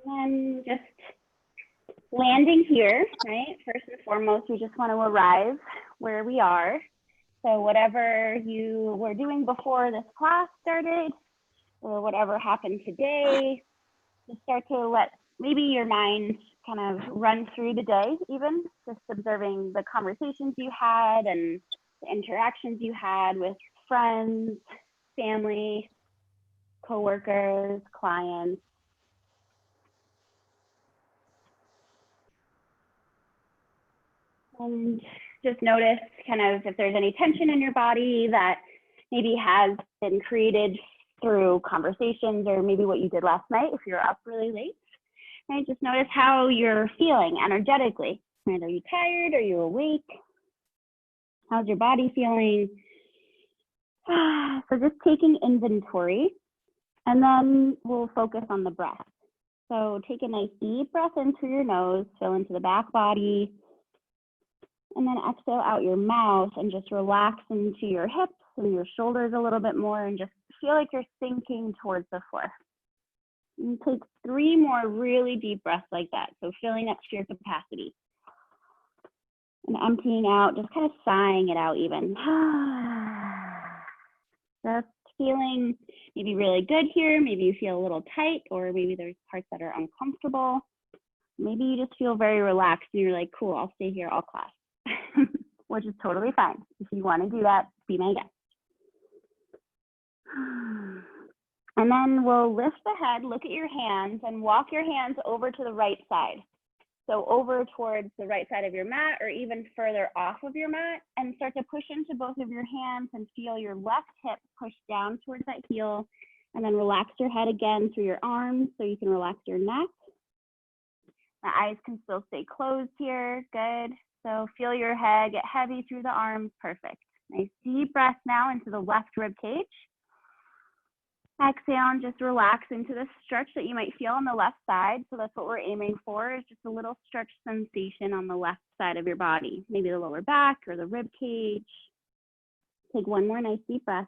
And just landing here, right? First and foremost, we just want to arrive where we are. So whatever you were doing before this class started, or whatever happened today, just start to let maybe your mind kind of run through the day, even just observing the conversations you had and the interactions you had with friends, family, coworkers, clients. And just notice kind of if there's any tension in your body that maybe has been created through conversations or maybe what you did last night if you're up really late. Right? Just notice how you're feeling energetically. Right? Are you tired? Are you awake? How's your body feeling? So just taking inventory, and then we'll focus on the breath. So take a nice deep breath in through your nose, fill into the back body, and then exhale out your mouth and just relax into your hips and your shoulders a little bit more and just feel like you're sinking towards the floor. And take 3 more really deep breaths like that. So filling up to your capacity. And emptying out, just kind of sighing it out even. Just feeling maybe really good here. Maybe you feel a little tight, or maybe there's parts that are uncomfortable. Maybe you just feel very relaxed and you're like, cool, I'll stay here all class. Which is totally fine. If you want to do that, be my guest. And then we'll lift the head, look at your hands, and walk your hands over to the right side. So over towards the right side of your mat, or even further off of your mat, and start to push into both of your hands and feel your left hip push down towards that heel, and then relax your head again through your arms so you can relax your neck. The eyes can still stay closed here, good. So feel your head get heavy through the arms, perfect. Nice deep breath now into the left rib cage. Exhale and just relax into the stretch that you might feel on the left side. So that's what we're aiming for, is just a little stretch sensation on the left side of your body, maybe the lower back or the rib cage. Take 1 more nice deep breath.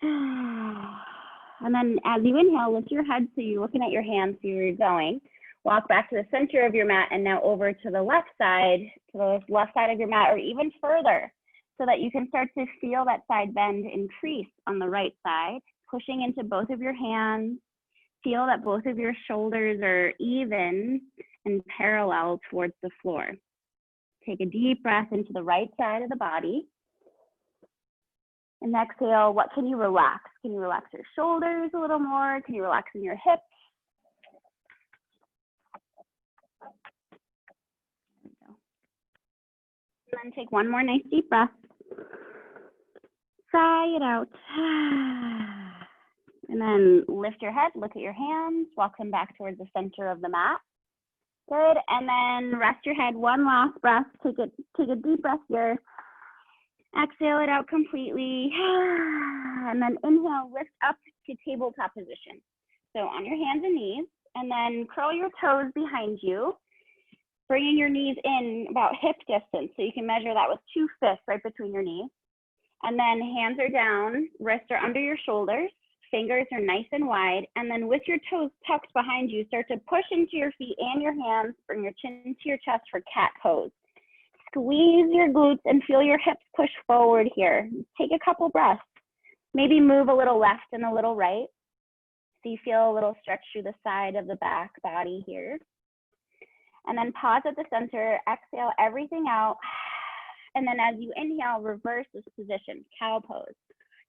And then as you inhale, lift your head so you're looking at your hands, so you're going. Walk back to the center of your mat and now over to the left side of your mat, or even further, so that you can start to feel that side bend increase on the right side, pushing into both of your hands. Feel that both of your shoulders are even and parallel towards the floor. Take a deep breath into the right side of the body. And exhale, what can you relax? Can you relax your shoulders a little more? Can you relax in your hips? And then take 1 more nice deep breath. Sigh it out. And then lift your head, look at your hands, walk them back towards the center of the mat. Good, and then rest your head, 1 last breath. Take a deep breath here. Exhale it out completely. And then inhale, lift up to tabletop position. So on your hands and knees, and then curl your toes behind you, bringing your knees in about hip distance. So you can measure that with 2 fists right between your knees. And then hands are down, wrists are under your shoulders, fingers are nice and wide. And then with your toes tucked behind you, start to push into your feet and your hands, bring your chin to your chest for cat pose. Squeeze your glutes and feel your hips push forward here. Take a couple breaths. Maybe move a little left and a little right. So you feel a little stretch through the side of the back body here. And then pause at the center, exhale everything out. And then as you inhale, reverse this position, cow pose.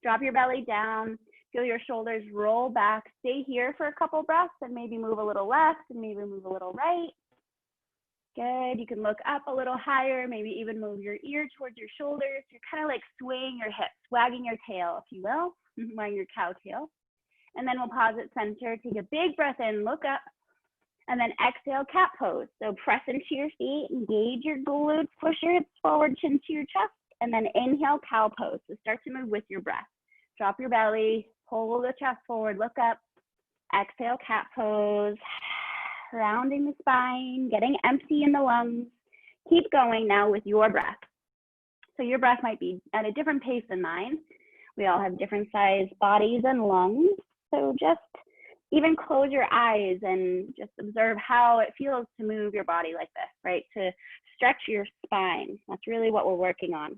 Drop your belly down, feel your shoulders roll back. Stay here for a couple breaths and maybe move a little left and maybe move a little right. Good, you can look up a little higher, maybe even move your ear towards your shoulders. You're kind of like swaying your hips, wagging your tail, if you will, wagging your cow tail. And then we'll pause at center, take a big breath in, look up, and then exhale, cat pose. So press into your feet, engage your glutes, push your hips forward, chin to your chest, and then inhale, cow pose. So start to move with your breath. Drop your belly, pull the chest forward, look up, exhale, cat pose. Rounding the spine, getting empty in the lungs. Keep going now with your breath. So your breath might be at a different pace than mine. We all have different sized bodies and lungs. So just even close your eyes and just observe how it feels to move your body like this, right? To stretch your spine. That's really what we're working on.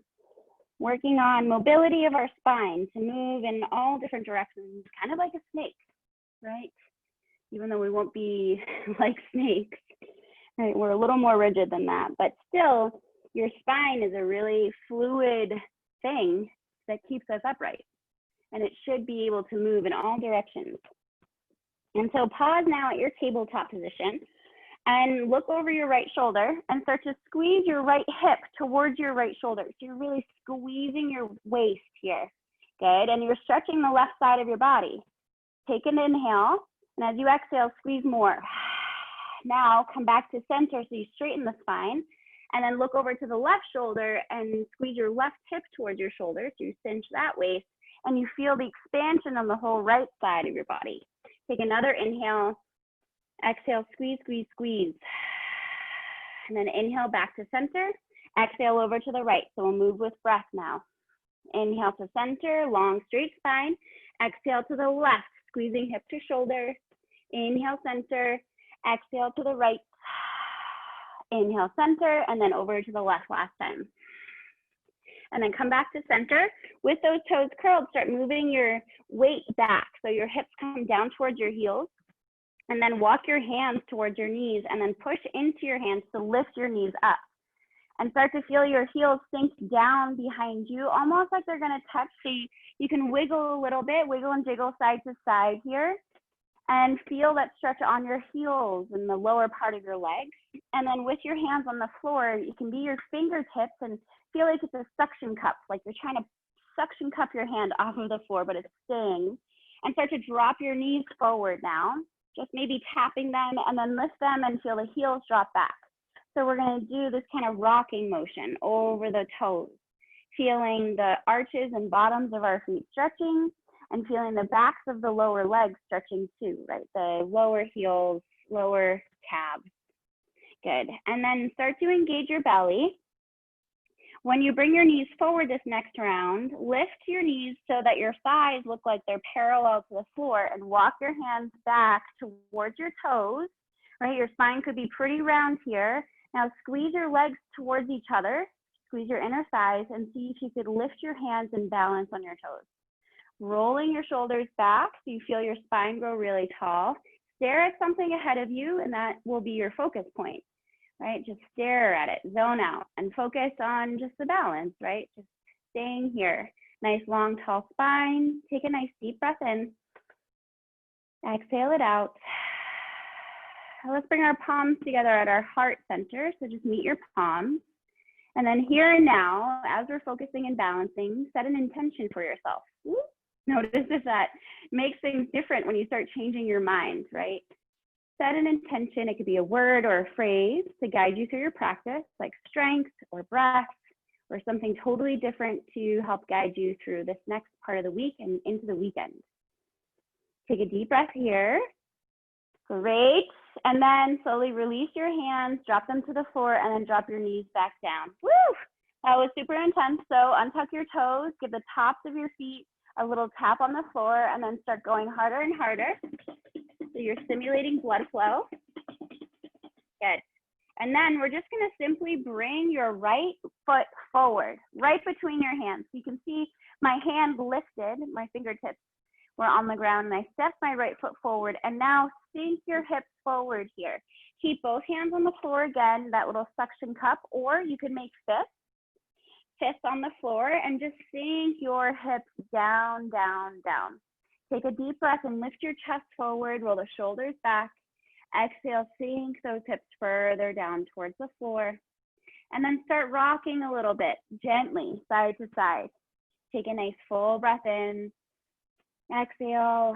Working on mobility of our spine to move in all different directions, kind of like a snake, right? Even though we won't be like snakes, right? We're a little more rigid than that, but still your spine is a really fluid thing that keeps us upright, and it should be able to move in all directions. And so pause now at your tabletop position and look over your right shoulder and start to squeeze your right hip towards your right shoulder. So you're really squeezing your waist here. Good, and you're stretching the left side of your body. Take an inhale, and as you exhale, squeeze more. Now come back to center so you straighten the spine, and then look over to the left shoulder and squeeze your left hip towards your shoulder. So you cinch that waist, and you feel the expansion on the whole right side of your body. Take another inhale, exhale, squeeze, squeeze, squeeze. And then inhale back to center, exhale over to the right. So we'll move with breath now. Inhale to center, long straight spine. Exhale to the left, squeezing hip to shoulder. Inhale center, exhale to the right. Inhale center, and then over to the left last time. And then come back to center. With those toes curled, start moving your weight back. So your hips come down towards your heels. And then walk your hands towards your knees, and then push into your hands to lift your knees up. And start to feel your heels sink down behind you, almost like they're gonna touch. So you can wiggle a little bit, wiggle and jiggle side to side here. And feel that stretch on your heels in the lower part of your legs. And then with your hands on the floor, you can be your fingertips and feel like it's a suction cup, like you're trying to suction cup your hand off of the floor, but it's staying. And start to drop your knees forward now, just maybe tapping them, and then lift them and feel the heels drop back. So we're gonna do this kind of rocking motion over the toes, feeling the arches and bottoms of our feet stretching, and feeling the backs of the lower legs stretching too, right? The lower heels, lower calves. Good. And then start to engage your belly. When you bring your knees forward this next round, lift your knees so that your thighs look like they're parallel to the floor, and walk your hands back towards your toes, right? Your spine could be pretty round here. Now squeeze your legs towards each other, squeeze your inner thighs, and see if you could lift your hands and balance on your toes. Rolling your shoulders back so you feel your spine grow really tall. Stare at something ahead of you, and that will be your focus point, right? Just stare at it, zone out, and focus on just the balance, right? Just staying here. Nice, long, tall spine. Take a nice deep breath in. Exhale it out. Let's bring our palms together at our heart center. So just meet your palms. And then here and now, as we're focusing and balancing, set an intention for yourself. Notice if that makes things different when you start changing your mind, right? Set an intention. It could be a word or a phrase to guide you through your practice, like strength or breath, or something totally different to help guide you through this next part of the week and into the weekend. Take a deep breath here. Great. And then slowly release your hands, drop them to the floor, and then drop your knees back down. Woo! That was super intense. So untuck your toes, give the tops of your feet a little tap on the floor, and then start going harder and harder. So you're stimulating blood flow. Good. And then we're just gonna simply bring your right foot forward, right between your hands. You can see my hand lifted, my fingertips were on the ground, and I stepped my right foot forward, and now sink your hips forward here. Keep both hands on the floor again, that little suction cup, or you can make fists on the floor, and just sink your hips down, down, down. Take a deep breath and lift your chest forward, roll the shoulders back. Exhale, sink those hips further down towards the floor. And then start rocking a little bit, gently, side to side. Take a nice full breath in. Exhale,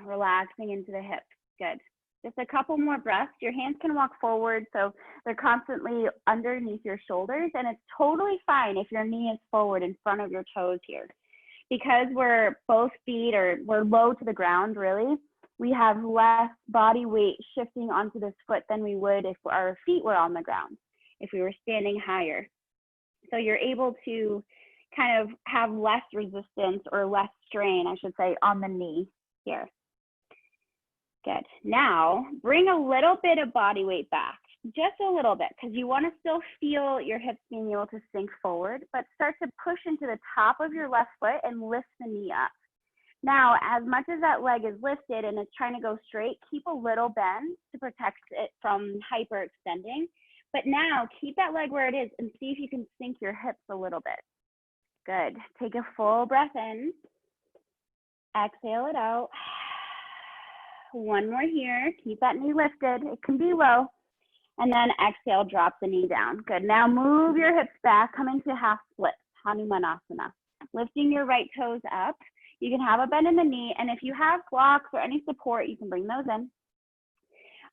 relaxing into the hips. Good. Just a couple more breaths. Your hands can walk forward, so they're constantly underneath your shoulders, and it's totally fine if your knee is forward in front of your toes here. Because we're both feet, or we're low to the ground, really, we have less body weight shifting onto this foot than we would if our feet were on the ground, if we were standing higher. So you're able to kind of have less resistance, or less strain, I should say, on the knee here. Good. Now, bring a little bit of body weight back, just a little bit, because you want to still feel your hips being able to sink forward, but start to push into the top of your left foot and lift the knee up. Now, as much as that leg is lifted and it's trying to go straight, keep a little bend to protect it from hyperextending. But now, keep that leg where it is and see if you can sink your hips a little bit. Good. Take a full breath in. Exhale it out. One more here. Keep that knee lifted. It can be low. And then exhale, drop the knee down. Good. Now move your hips back. Come into half split, Hanumanasana. Lifting your right toes up. You can have a bend in the knee. And if you have blocks or any support, you can bring those in.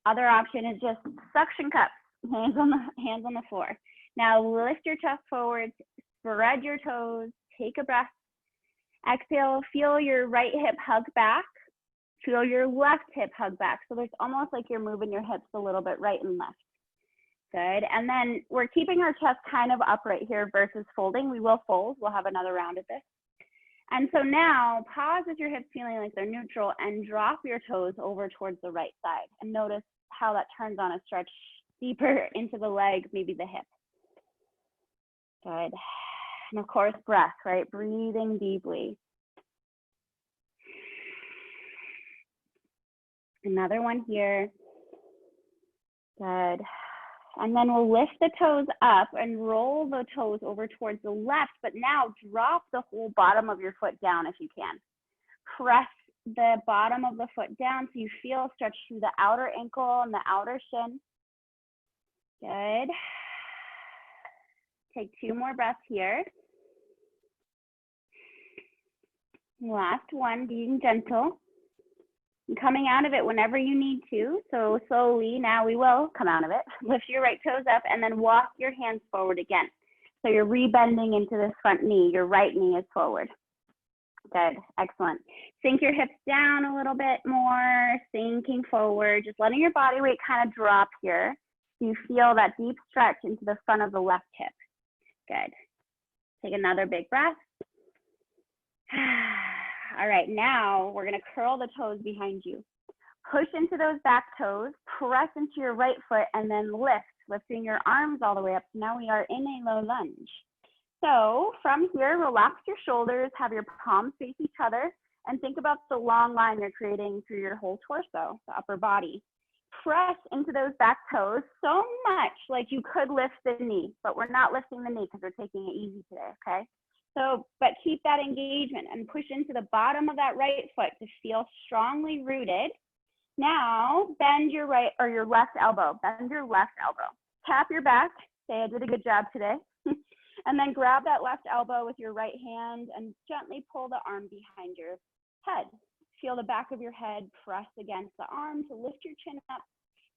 Other option is just suction cups, hands on the floor. Now lift your chest forward, spread your toes, take a breath. Exhale, feel your right hip hug back. Feel your left hip hug back. So there's almost like you're moving your hips a little bit right and left. Good. And then we're keeping our chest kind of upright here versus folding. We will fold. We'll have another round of this. And so now pause with your hips feeling like they're neutral and drop your toes over towards the right side. And notice how that turns on a stretch deeper into the leg, maybe the hip. Good. And of course, breath, right? Breathing deeply. Another one here. Good. And then we'll lift the toes up and roll the toes over towards the left, but now drop the whole bottom of your foot down if you can. Press the bottom of the foot down so you feel stretch through the outer ankle and the outer shin. Good. Take 2 more breaths here. Last one, being gentle. And coming out of it whenever you need to. So slowly, now we will come out of it. Lift your right toes up and then walk your hands forward again. So you're rebending into this front knee. Your right knee is forward. Good, excellent. Sink your hips down a little bit more, sinking forward, just letting your body weight kind of drop here. So you feel that deep stretch into the front of the left hip. Good. Take another big breath. All right, now we're gonna curl the toes behind you. Push into those back toes, press into your right foot, and then lift, lifting your arms all the way up. Now we are in a low lunge. So from here, relax your shoulders, have your palms face each other, and think about the long line you're creating through your whole torso, the upper body. Press into those back toes so much like you could lift the knee, but we're not lifting the knee because we're taking it easy today, okay? So, but keep that engagement and push into the bottom of that right foot to feel strongly rooted. Now, bend your right or your left elbow. Bend your left elbow. Tap your back. Say, I did a good job today. And then grab that left elbow with your right hand and gently pull the arm behind your head. Feel the back of your head press against the arm to lift your chin up.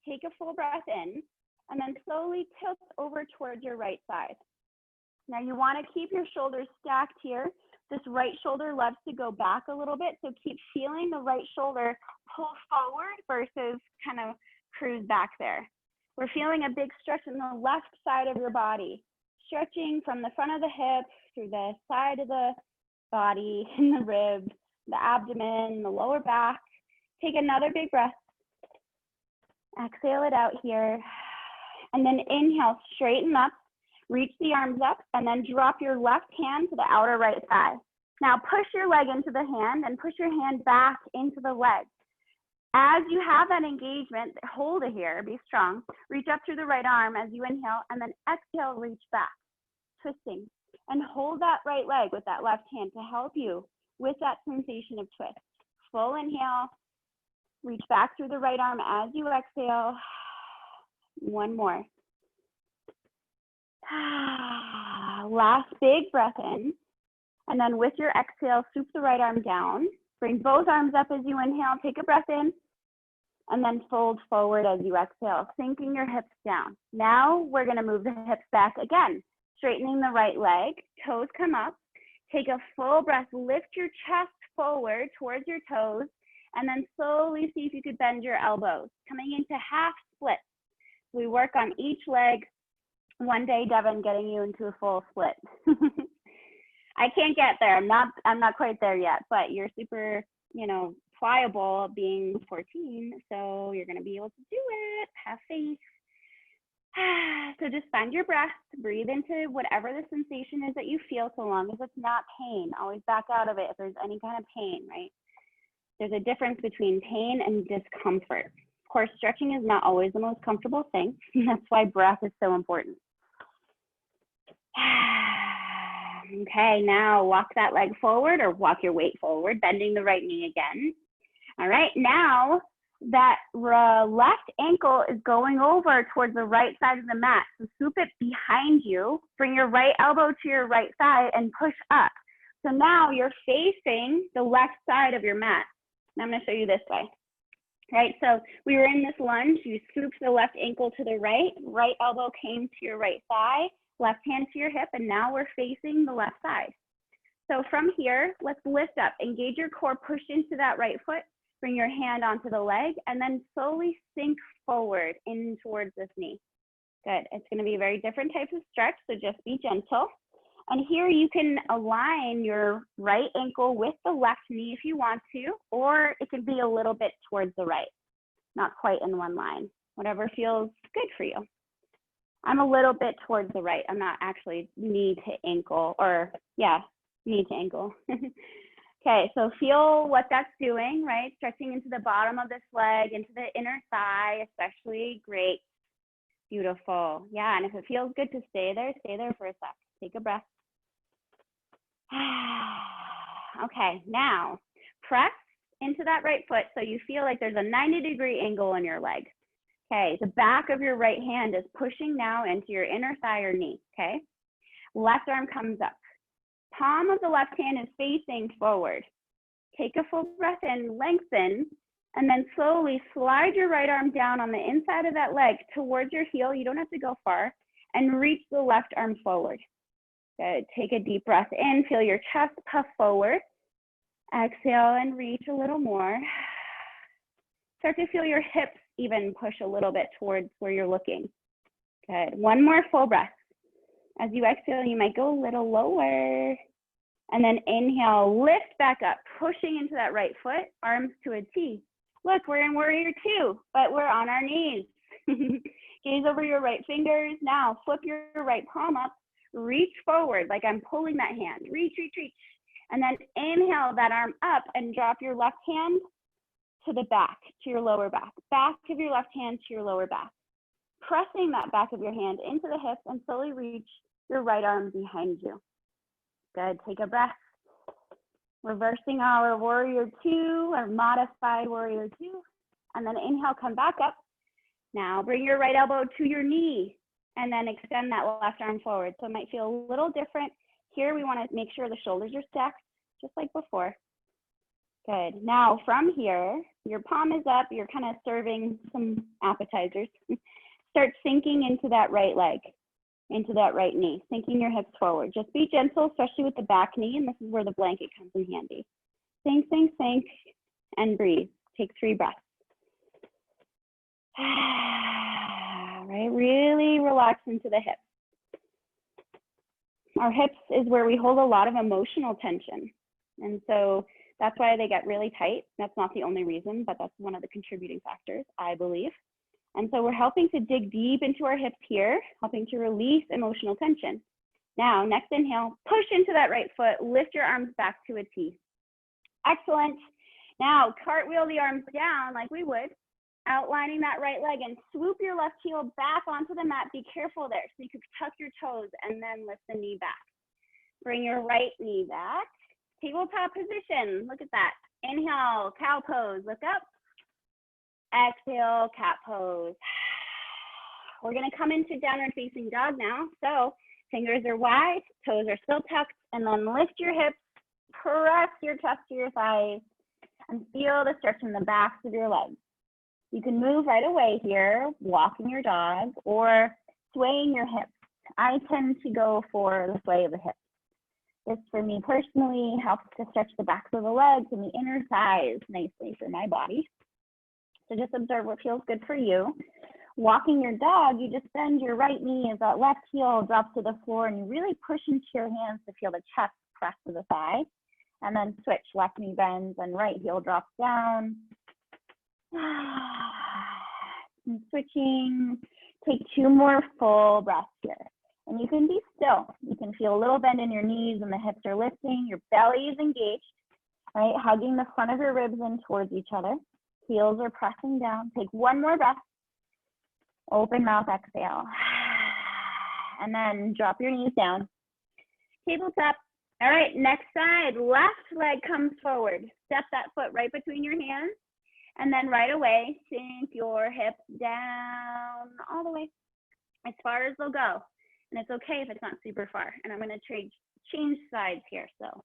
Take a full breath in, and then slowly tilt over towards your right side. Now you want to keep your shoulders stacked here. This right shoulder loves to go back a little bit, so keep feeling the right shoulder pull forward versus kind of cruise back there. We're feeling a big stretch in the left side of your body, stretching from the front of the hip through the side of the body, in the ribs, the abdomen, the lower back. Take another big breath. Exhale it out here. And then inhale, straighten up. Reach the arms up and then drop your left hand to the outer right thigh. Now push your leg into the hand and push your hand back into the leg. As you have that engagement, hold it here, be strong. Reach up through the right arm as you inhale and then exhale, reach back, twisting. And hold that right leg with that left hand to help you with that sensation of twist. Full inhale, reach back through the right arm as you exhale. One more. Last big breath in, and then with your exhale, swoop the right arm down. Bring both arms up as you inhale, take a breath in, and then fold forward as you exhale, sinking your hips down. Now we're gonna move the hips back again, straightening the right leg, toes come up, take a full breath, lift your chest forward towards your toes, and then slowly see if you could bend your elbows, coming into half split. We work on each leg. One day, Devin, getting you into a full split. I can't get there. I'm not quite there yet, but you're super, pliable being 14, so you're going to be able to do it. Have faith. So just find your breath, breathe into whatever the sensation is that you feel, so long as it's not pain. Always back out of it if there's any kind of pain, right? There's a difference between pain and discomfort. Of course, stretching is not always the most comfortable thing. That's why breath is so important. Okay, now walk that leg forward or walk your weight forward, bending the right knee again. All right, now that left ankle is going over towards the right side of the mat. So swoop it behind you, bring your right elbow to your right side and push up. So now you're facing the left side of your mat. And I'm gonna show you this way. Right, so we were in this lunge, you swooped the left ankle to the right, right elbow came to your right thigh, left hand to your hip, and now we're facing the left side. So from here, let's lift up, engage your core, push into that right foot, bring your hand onto the leg, and then slowly sink forward in towards this knee. Good, it's gonna be a very different type of stretch, so just be gentle. And here you can align your right ankle with the left knee if you want to, or it can be a little bit towards the right, not quite in one line, whatever feels good for you. I'm a little bit towards the right. I'm not actually knee to ankle, or yeah, knee to ankle. Okay, so feel what that's doing, right? Stretching into the bottom of this leg, into the inner thigh, especially. Great, beautiful. Yeah, and if it feels good to stay there for a sec. Take a breath. Okay, now press into that right foot so you feel like there's a 90-degree angle in your leg. Okay, the back of your right hand is pushing now into your inner thigh or knee, okay? Left arm comes up. Palm of the left hand is facing forward. Take a full breath in, lengthen, and then slowly slide your right arm down on the inside of that leg towards your heel. You don't have to go far, and reach the left arm forward. Good, take a deep breath in, feel your chest puff forward. Exhale and reach a little more. Start to feel your hips even push a little bit towards where you're looking. Good, one more full breath. As you exhale, you might go a little lower. And then inhale, lift back up, pushing into that right foot, arms to a T. Look, we're in warrior two, but we're on our knees. Gaze over your right fingers. Now flip your right palm up, reach forward like I'm pulling that hand. Reach, reach, reach. And then inhale that arm up and drop your left hand to the back, to your lower back. Back of your left hand to your lower back. Pressing that back of your hand into the hips and slowly reach your right arm behind you. Good, take a breath. Reversing our warrior two, or modified warrior two. And then inhale, come back up. Now bring your right elbow to your knee and then extend that left arm forward. So it might feel a little different. Here we want to make sure the shoulders are stacked, just like before. Good, now from here, your palm is up, you're kind of serving some appetizers. Start sinking into that right leg, into that right knee, sinking your hips forward. Just be gentle, especially with the back knee, and this is where the blanket comes in handy. Sink, sink, sink, and breathe. Take 3 breaths. Right, really relax into the hips. Our hips is where we hold a lot of emotional tension. And so that's why they get really tight. That's not the only reason, but that's one of the contributing factors, I believe. And so we're helping to dig deep into our hips here, helping to release emotional tension. Now, next inhale, push into that right foot, lift your arms back to a T. Excellent. Now, cartwheel the arms down like we would, outlining that right leg, and swoop your left heel back onto the mat. Be careful there, so you can tuck your toes and then lift the knee back. Bring your right knee back. Tabletop position, look at that. Inhale, cow pose, look up. Exhale, cat pose. We're gonna come into downward facing dog now. So fingers are wide, toes are still tucked, and then lift your hips, press your chest to your thighs, and feel the stretch in the backs of your legs. You can move right away here, walking your dog, or swaying your hips. I tend to go for the sway of the hips. This, for me personally, helps to stretch the backs of the legs and the inner thighs nicely for my body. So just observe what feels good for you. Walking your dog, you just bend your right knee as that left heel drops to the floor, and you really push into your hands to feel the chest press to the thigh. And then switch, left knee bends and right heel drops down. And switching, take 2 more full breaths here. And you can be still. You can feel a little bend in your knees and the hips are lifting. Your belly is engaged, right? Hugging the front of your ribs in towards each other. Heels are pressing down. Take 1 more breath. Open mouth, exhale. And then drop your knees down. Tabletop. All right, next side. Left leg comes forward. Step that foot right between your hands. And then right away, sink your hips down all the way as far as they'll go. And it's okay if it's not super far. And I'm going to change sides here. So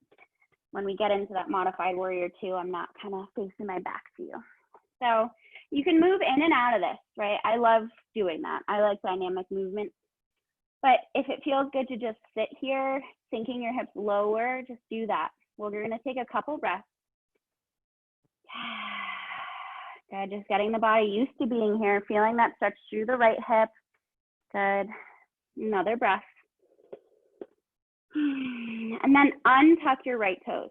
when we get into that modified warrior 2, I'm not kind of facing my back to you. So you can move in and out of this, right? I love doing that. I like dynamic movement. But if it feels good to just sit here, sinking your hips lower, just do that. Well, you're going to take a couple breaths. Good, just getting the body used to being here, feeling that stretch through the right hip. Good, another breath. And then untuck your right toes.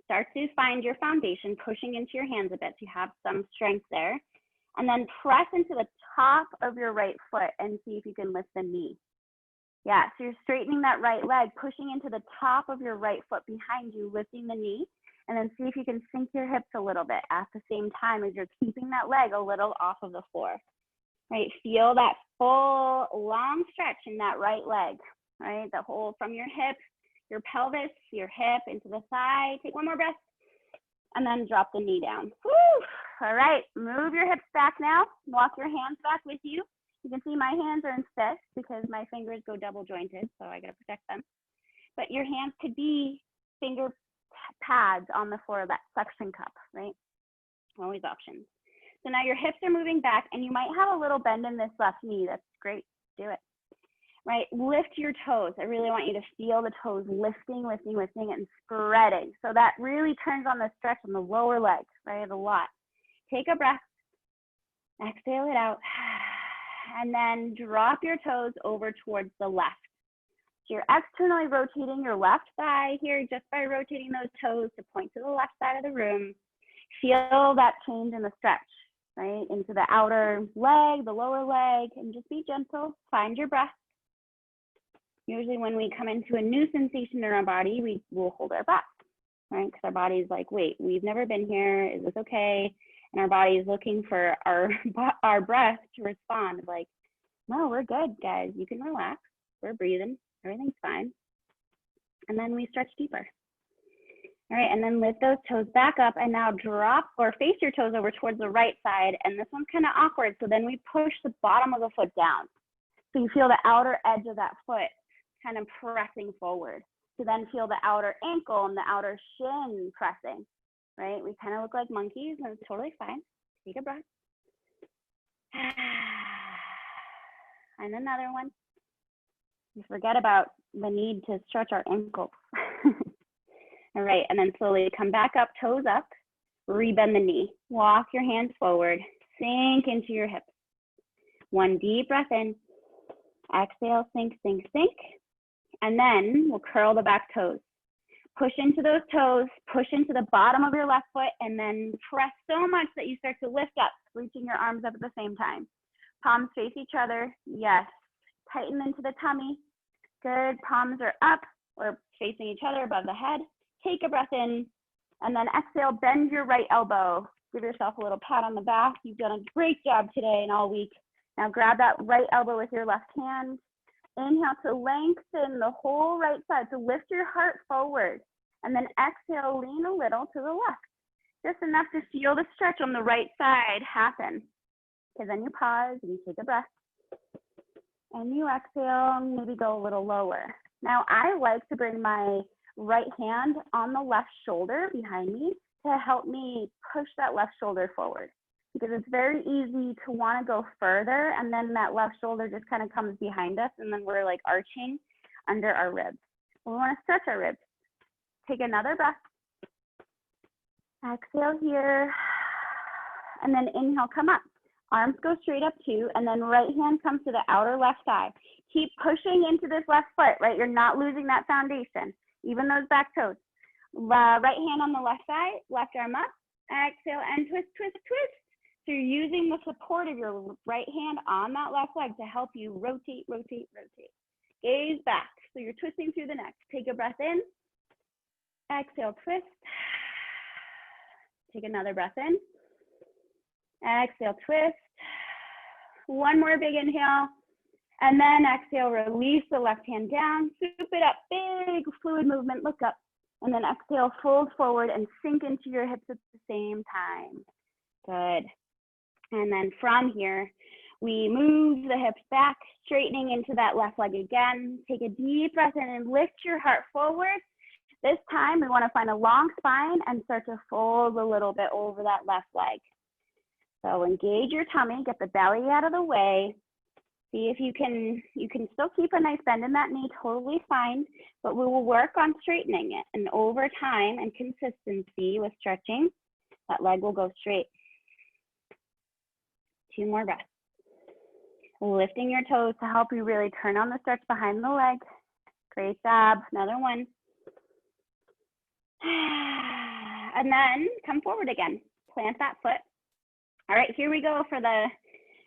Start to find your foundation, pushing into your hands a bit so you have some strength there. And then press into the top of your right foot and see if you can lift the knee. Yeah, so you're straightening that right leg, pushing into the top of your right foot behind you, lifting the knee, and then see if you can sink your hips a little bit at the same time as you're keeping that leg a little off of the floor. Right, feel that full long stretch in that right leg, right? The whole from your hip, your pelvis, your hip into the thigh. Take 1 more breath and then drop the knee down. Woo! All right, move your hips back now. Walk your hands back with you. You can see my hands are in fists because my fingers go double jointed, so I gotta protect them. But your hands could be finger pads on the floor of that suction cup, right? Always options. So now your hips are moving back and you might have a little bend in this left knee. That's great, do it. Right, lift your toes. I really want you to feel the toes lifting, lifting, lifting, and spreading. So that really turns on the stretch on the lower leg, right, a lot. Take a breath, exhale it out, and then drop your toes over towards the left. So you're externally rotating your left thigh here just by rotating those toes to point to the left side of the room. Feel that change in the stretch, right, into the outer leg, the lower leg, and just be gentle. Find your breath. Usually when we come into a new sensation in our body, we will hold our breath, right? Because our body's like, wait, we've never been here. Is this okay? And our body is looking for our breath to respond like, no, we're good, guys. You can relax. We're breathing. Everything's fine. And then we stretch deeper. All right, and then lift those toes back up and now drop or face your toes over towards the right side. And this one's kind of awkward. So then we push the bottom of the foot down. So you feel the outer edge of that foot kind of pressing forward. To then feel the outer ankle and the outer shin pressing, right? We kind of look like monkeys and it's totally fine. Take a breath. And another one. We forget about the need to stretch our ankles. All right, and then slowly come back up, toes up, rebend the knee. Walk your hands forward, sink into your hips. 1 deep breath in, exhale, sink, sink, sink. And then we'll curl the back toes. Push into those toes, push into the bottom of your left foot, and then press so much that you start to lift up, reaching your arms up at the same time. Palms face each other, yes. Tighten into the tummy, good. Palms are up or facing each other above the head. Take a breath in, and then exhale, bend your right elbow. Give yourself a little pat on the back. You've done a great job today and all week. Now grab that right elbow with your left hand. Inhale to lengthen the whole right side. So lift your heart forward. And then exhale, lean a little to the left. Just enough to feel the stretch on the right side happen. Because then you pause and you take a breath. And you exhale, maybe go a little lower. Now I like to bring my right hand on the left shoulder behind me to help me push that left shoulder forward. Because it's very easy to want to go further and then that left shoulder just kind of comes behind us and then we're like arching under our ribs. We want to stretch our ribs. Take another breath. Exhale here. And then inhale, come up. Arms go straight up too, and then right hand comes to the outer left thigh. Keep pushing into this left foot, right? You're not losing that foundation, even those back toes. Right hand on the left side, left arm up. Exhale and twist, twist, twist. So you're using the support of your right hand on that left leg to help you rotate, rotate, rotate. Gaze back. So you're twisting through the neck. Take a breath in. Exhale, twist. Take another breath in. Exhale, twist. One more big inhale. And then exhale, release the left hand down. Scoop it up, big fluid movement, look up. And then exhale, fold forward and sink into your hips at the same time. Good. And then from here, we move the hips back, straightening into that left leg again. Take a deep breath in and lift your heart forward. This time, we want to find a long spine and start to fold a little bit over that left leg. So engage your tummy, get the belly out of the way. See if you can still keep a nice bend in that knee, totally fine, but we will work on straightening it. And over time and consistency with stretching, that leg will go straight. 2 more breaths. Lifting your toes to help you really turn on the stretch behind the leg. Great job. Another one. And then come forward again. Plant that foot. All right, here we go for the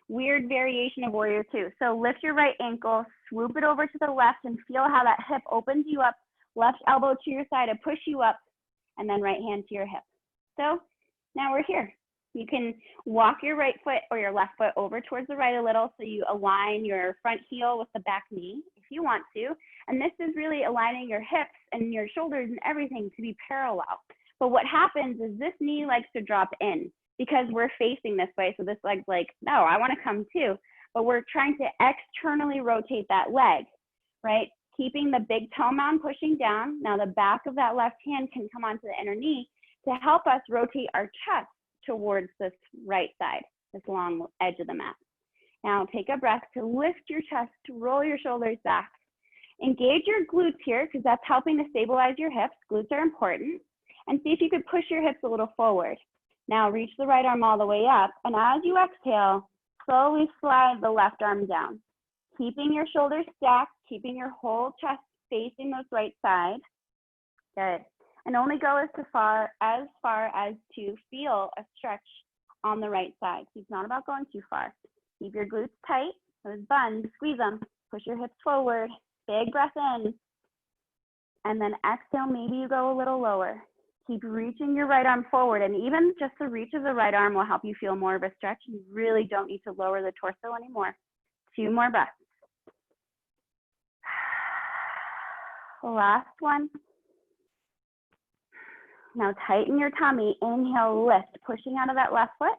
weird variation of warrior 2. So lift your right ankle, swoop it over to the left, and feel how that hip opens you up. Left elbow to your side to push you up, and then right hand to your hip. So now we're here. You can walk your right foot or your left foot over towards the right a little so you align your front heel with the back knee if you want to. And this is really aligning your hips and your shoulders and everything to be parallel. But what happens is this knee likes to drop in because we're facing this way. So this leg's like, no, I want to come too. But we're trying to externally rotate that leg, right? Keeping the big toe mound pushing down. Now the back of that left hand can come onto the inner knee to help us rotate our chest towards this right side, this long edge of the mat. Now take a breath to lift your chest, to roll your shoulders back. Engage your glutes here because that's helping to stabilize your hips. Glutes are important. And see if you could push your hips a little forward. Now reach the right arm all the way up. And as you exhale, slowly slide the left arm down. Keeping your shoulders stacked, keeping your whole chest facing this right side. Good. And only go as far as to feel a stretch on the right side. So it's not about going too far. Keep your glutes tight, those buns, squeeze them, push your hips forward, big breath in, and then exhale, maybe you go a little lower. Keep reaching your right arm forward, and even just the reach of the right arm will help you feel more of a stretch. You really don't need to lower the torso anymore. 2 more breaths. Last one. Now tighten your tummy, inhale, lift, pushing out of that left foot.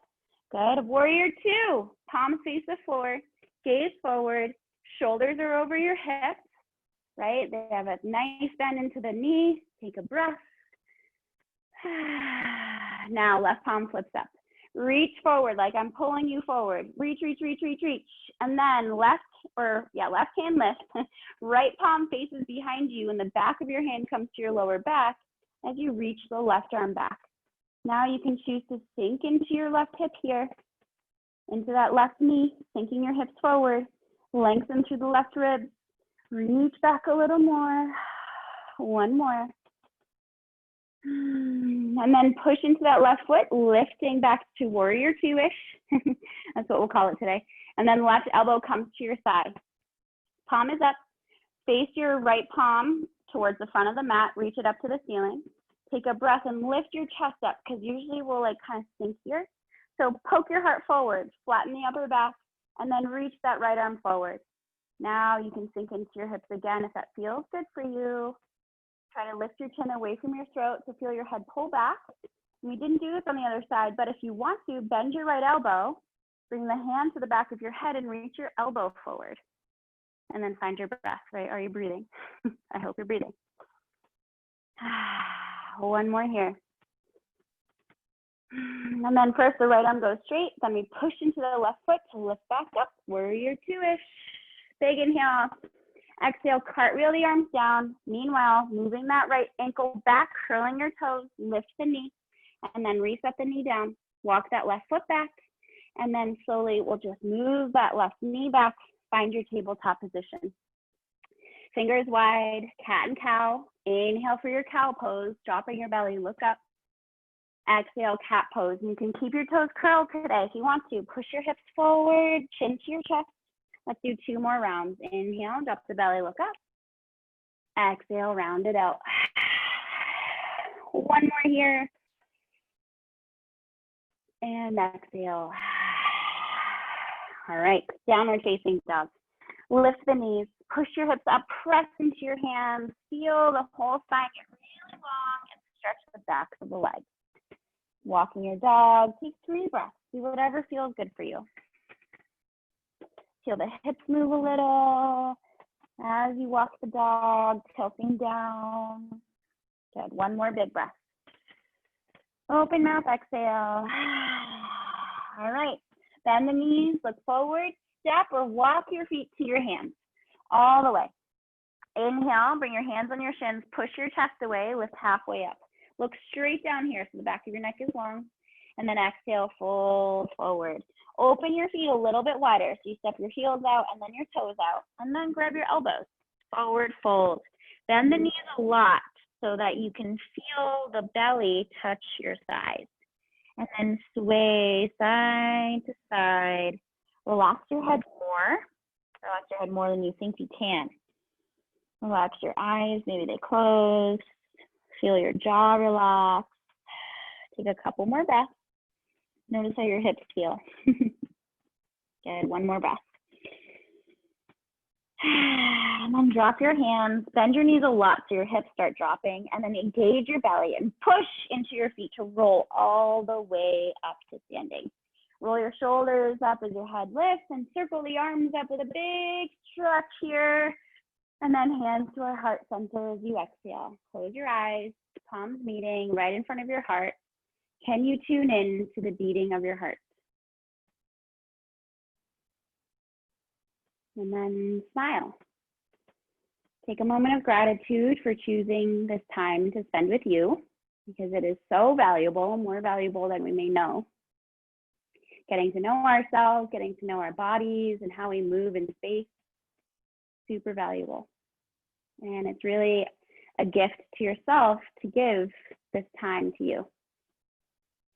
Good, warrior 2, palms face the floor, gaze forward, shoulders are over your hips, right? They have a nice bend into the knee, take a breath. Now left palm flips up. Reach forward like I'm pulling you forward. Reach, reach, reach, reach, reach. And then left hand lift. Right palm faces behind you and the back of your hand comes to your lower back as you reach the left arm back. Now you can choose to sink into your left hip here, into that left knee, sinking your hips forward, lengthen through the left ribs, reach back a little more, 1 more. And then push into that left foot, lifting back to warrior 2-ish. That's what we'll call it today. And then left elbow comes to your side. Palm is up, face your right palm towards the front of the mat, reach it up to the ceiling. Take a breath and lift your chest up because usually we'll like kind of sink here. So poke your heart forward, flatten the upper back, and then reach that right arm forward. Now you can sink into your hips again if that feels good for you. Try to lift your chin away from your throat to feel your head pull back. And we didn't do this on the other side, but if you want to, bend your right elbow, bring the hand to the back of your head and reach your elbow forward. And then find your breath, right? Are you breathing? I hope you're breathing. 1 more here. And then first the right arm goes straight, then we push into the left foot to lift back up, warrior 2-ish. Big inhale. Exhale, cartwheel the arms down. Meanwhile, moving that right ankle back, curling your toes, lift the knee, and then reset the knee down. Walk that left foot back, and then slowly we'll just move that left knee back, find your tabletop position. fingers wide, cat and cow. Inhale for your cow pose, dropping your belly, look up. Exhale, cat pose. And you can keep your toes curled today if you want to. Push your hips forward, chin to your chest. Let's do 2 more rounds. Inhale, drop the belly, look up. Exhale, round it out. 1 more here. And exhale. All right, downward facing dog. Lift the knees, push your hips up, press into your hands, feel the whole spine get really long and stretch the backs of the legs. Walking your dog, take 3 breaths, do whatever feels good for you. Feel the hips move a little as you walk the dog, tilting down. Good, 1 more big breath. Open mouth, exhale. All right, bend the knees, look forward, step or walk your feet to your hands, all the way. Inhale, bring your hands on your shins, push your chest away, lift halfway up. Look straight down here so the back of your neck is long, and then exhale, fold forward. Open your feet a little bit wider, so you step your heels out and then your toes out, and then grab your elbows, forward fold. Bend the knees a lot so that you can feel the belly touch your thighs. And then sway side to side. Relax your head more. Relax your head more than you think you can. Relax your eyes, maybe they close. Feel your jaw relax. Take a couple more breaths. Notice how your hips feel. Good, 1 more breath. And then drop your hands, bend your knees a lot so your hips start dropping, and then engage your belly and push into your feet to roll all the way up to standing. Roll your shoulders up as your head lifts and circle the arms up with a big stretch here. And then hands to our heart center as you exhale. Close your eyes, palms meeting right in front of your heart. Can you tune in to the beating of your heart? And then smile. Take a moment of gratitude for choosing this time to spend with you, because it is so valuable, more valuable than we may know. Getting to know ourselves, getting to know our bodies and how we move in space, super valuable. And it's really a gift to yourself to give this time to you.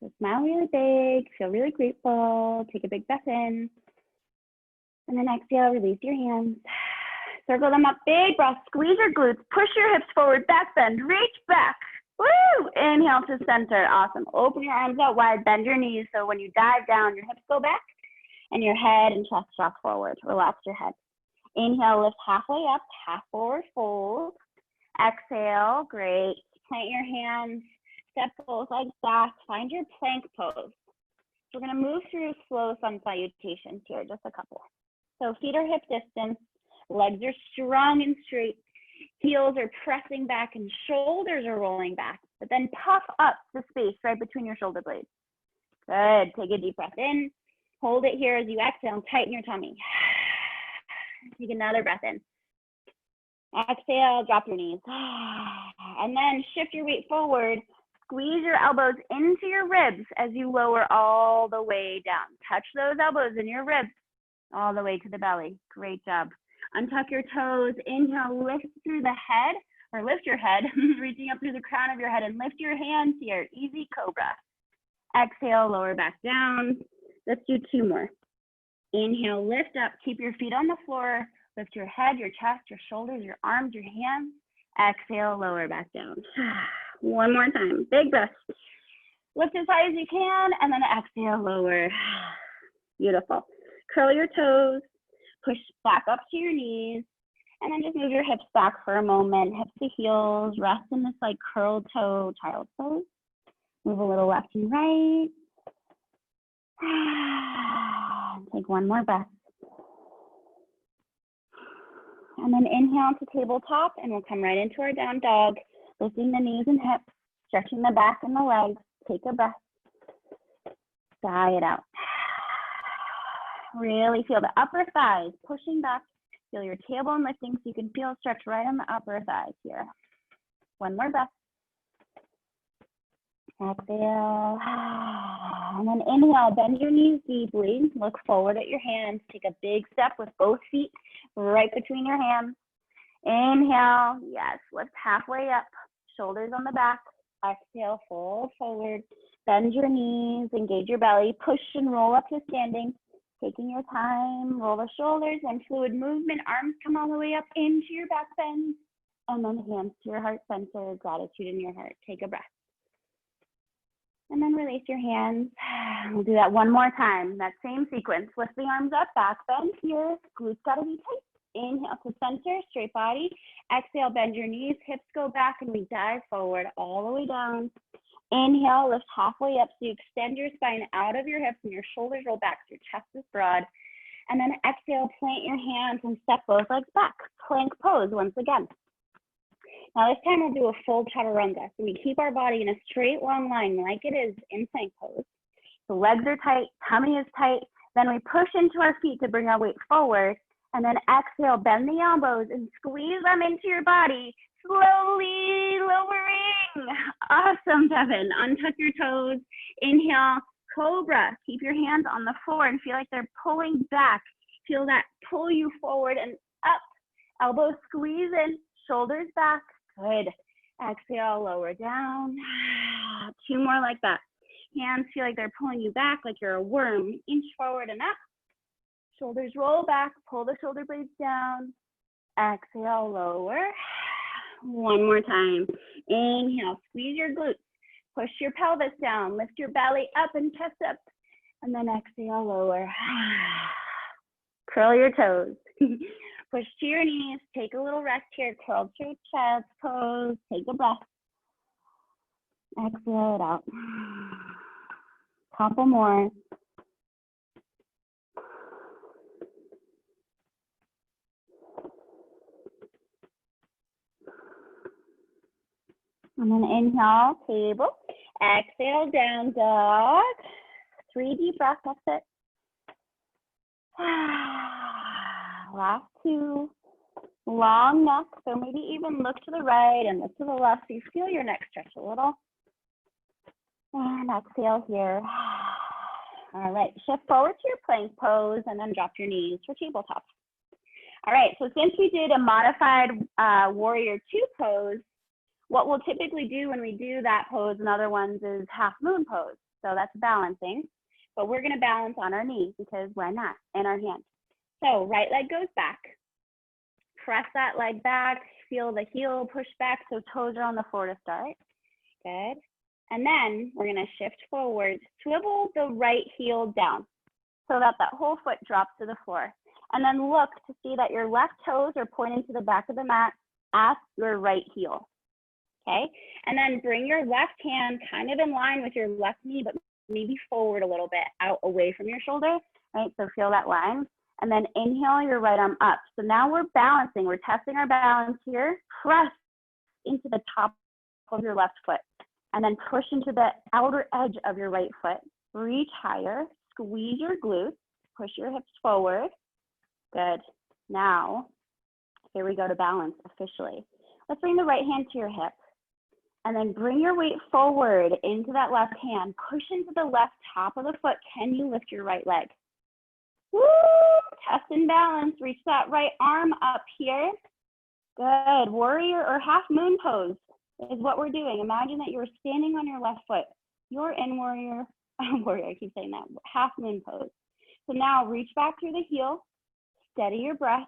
So smile really big, feel really grateful, take a big breath in. And then exhale, release your hands. Circle them up, big breath, squeeze your glutes, push your hips forward, back bend, reach back. Woo! Inhale to center, awesome. Open your arms out wide, bend your knees so when you dive down, your hips go back and your head and chest drop forward. Relax your head. Inhale, lift halfway up, half forward fold. Exhale, great. Plant your hands, step both legs back, find your plank pose. We're gonna move through slow sun salutations here, just a couple. So feet are hip distance, legs are strong and straight, heels are pressing back and shoulders are rolling back, but then puff up the space right between your shoulder blades. Good, take a deep breath in, hold it here as you exhale and tighten your tummy. Take another breath in. Exhale, drop your knees. And then shift your weight forward, squeeze your elbows into your ribs as you lower all the way down. Touch those elbows in your ribs all the way to the belly. Great job. Untuck your toes. Inhale, lift through the head, or lift your head, reaching up through the crown of your head, and lift your hands here. Easy cobra. Exhale, lower back down. Let's do 2 more. Inhale, lift up, keep your feet on the floor. Lift your head, your chest, your shoulders, your arms, your hands. Exhale, lower back down. 1 more time. Big breath. Lift as high as you can, and then exhale, lower. Beautiful. Curl your toes, push back up to your knees, and then just move your hips back for a moment. Hips to heels, rest in this like curled toe child's pose. Move a little left and right. Take 1 more breath. And then inhale to tabletop, and we'll come right into our down dog, lifting the knees and hips, stretching the back and the legs. Take a breath. Sigh it out. Really feel the upper thighs pushing back. Feel your tailbone lifting so you can feel a stretch right on the upper thighs here. 1 more breath. Exhale. And then inhale, bend your knees deeply. Look forward at your hands. Take a big step with both feet right between your hands. Inhale, yes, lift halfway up, shoulders on the back. Exhale, fold forward, bend your knees, engage your belly, push and roll up to standing. Taking your time, roll the shoulders and fluid movement, arms come all the way up into your back bend, and then hands to your heart center, gratitude in your heart. Take a breath. And then release your hands. We'll do that one more time, that same sequence. Lift the arms up, back bend here, glutes gotta be tight. Inhale to center, straight body. Exhale, bend your knees, hips go back, and we dive forward all the way down. Inhale, lift halfway up so you extend your spine out of your hips and your shoulders roll back so your chest is broad. And then exhale, plant your hands and step both legs back. Plank pose once again. Now this time we'll do a full chaturanga. So we keep our body in a straight long line like it is in plank pose. The legs are tight, tummy is tight. Then we push into our feet to bring our weight forward. And then exhale, bend the elbows and squeeze them into your body. Slowly lowering. Awesome, Devin. Untuck your toes. Inhale, cobra. Keep your hands on the floor and feel like they're pulling back. Feel that pull you forward and up. Elbows squeeze in, shoulders back. Good. Exhale, lower down. 2 more like that. Hands feel like they're pulling you back like you're a worm. Inch forward and up. Shoulders roll back. Pull the shoulder blades down. Exhale, lower. 1 more time. Inhale, squeeze your glutes. Push your pelvis down. Lift your belly up and chest up. And then exhale, lower. Curl your toes. Push to your knees. Take a little rest here. Curl through chest pose. Take a breath. Exhale it out. Couple more. And then inhale, table. Exhale, down dog. 3 deep breaths, that's it. Last 2. Long neck, so maybe even look to the right and look to the left so you feel your neck stretch a little. And exhale here. All right, shift forward to your plank pose and then drop your knees for tabletop. All right, so since we did a modified warrior 2 pose, what we'll typically do when we do that pose and other ones is half moon pose. So that's balancing, but we're gonna balance on our knees because why not, in our hands. So right leg goes back. Press that leg back, feel the heel push back so toes are on the floor to start. Good. And then we're gonna shift forward, swivel the right heel down so that that whole foot drops to the floor. And then look to see that your left toes are pointing to the back of the mat at your right heel. Okay, and then bring your left hand kind of in line with your left knee, but maybe forward a little bit, out away from your shoulder, right? So feel that line. And then inhale your right arm up. So now we're balancing, we're testing our balance here. Press into the top of your left foot, and then push into the outer edge of your right foot. Reach higher, squeeze your glutes, push your hips forward. Good. Now, here we go to balance officially. Let's bring the right hand to your hip. And then bring your weight forward into that left hand. Push into the left top of the foot. Can you lift your right leg? Woo! Test and balance. Reach that right arm up here. Good. Warrior or half moon pose is what we're doing. Imagine that you're standing on your left foot. You're in warrior, I keep saying that, half moon pose. So now reach back through the heel, steady your breath,